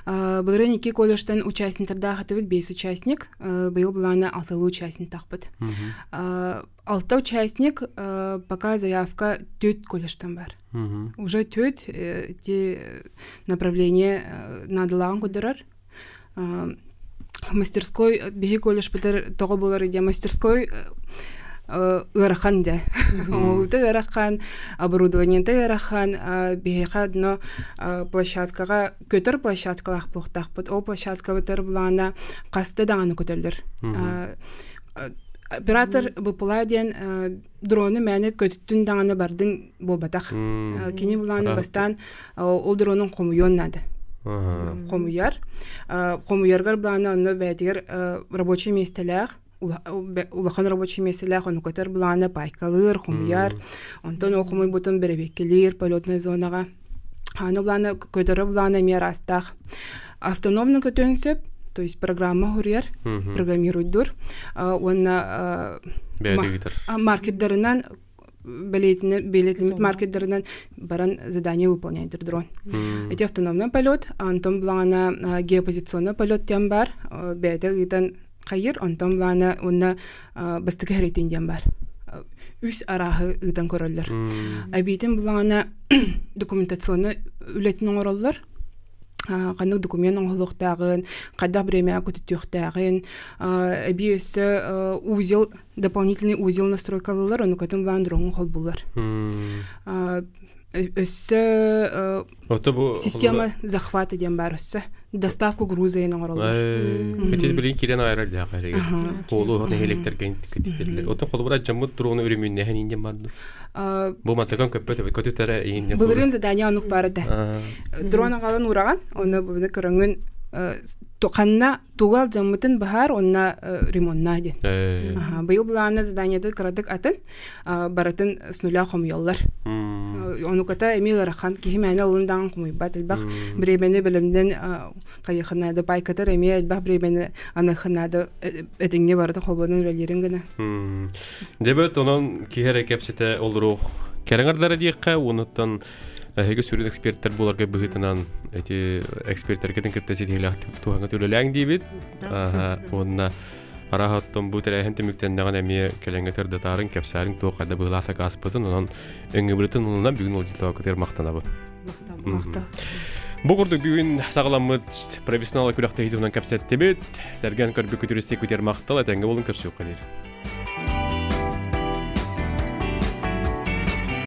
Буларын 2 колледжтан участниктарда хатыбыт 5 участник, быйыл буланы 6 участник тахпыт. 6 участник пока заявка 4 колледжтан бар. Уже 4 те направление надылан кудырар. Мастерской биги колледж битер того болар иде мастерской ырахан да. Уты ырахан, оборудование да ырахан, бига дно площадкага көтөр площадкалах блоктах бут. О площадка битер булана касты даганы көтөлдөр. оператор быпыла диэн дроны мәне көтүттүн даңаны бардын болбатах. Кини буланы бастан ол дронун комуйон нады. Комуяр. Комуяргар буланы онно бәдигер рабочий местелер, улахан рабочий местелер, оны көтөр буланы пайкалыр, комуяр. Онтон ол комуй бутун беребеккелер полетный зонага. Аны буланы көтөрө буланы мерастах. Автономный көтөнсөп, то есть программа хурьер, программируйдур. Он маркетдерынан билетлимит маркетдерынан баран задание выполняет дрон. Эти автономный полет, антон блана геопозиционный полет тем бар, бәдә гитан кайыр, антон блана онна бастыгы хәрәтен тем бар. Үс арахы гитан короллар. Абитен блана документационный үлетен ороллар. Канык документ оңлуктагын, кайда время көтүтүктагын, биөсө узел, дополнительный узел настройкалылар, оны көтөн булан дрон хол булар. Өссө система захвата дем бар өссө. Доставку груза ена ороллар. Бетел билин кирен айрар да кайрыгы. Колу ханы электр кентиктерлер. Отон колубара жаммыт дроны өрүмүнне ханинде барды. Бу матакан көпөтө көтүтөрө ийинде. Булырын задания анук барда. Дрон агалын ураган, оны бу көрөнгөн токанна тугал жаммытын бахар онна ремонтна ден. Быйыл буланы заданиеде кырадык атын баратын с нуля комуяллар. Оны ката эми рахан ки хемene улундан комуйбат элбак бремени билимден кайыхнады байкатар эми элбак бремени анахнады эдиңне барды холбонун рөлерин гына. Дебет онон кихере кепсете олрух кереңардары диекка онуттан Хеге сүрін эксперттер боларға бұғытынан әте эксперттер кетін кірттесі дейләқті туғанға төлеләң дейбет. Онына арағаттың бұл тәрәйін түміктен нәған әме кәләңгі түрді тарын кәпсәрін туғайда бұғыласа қаспытын, онан өңі бірітін ұлынан бүгін ол житауы көтер мақтана бұд. Бұл құрды бүгін сағаламыд профессионалы күліқті хитімнен кәпсәтті бет, сәрген көрбі көтерісті көтер мақтал, әтәңгі болын көрсеу қадер.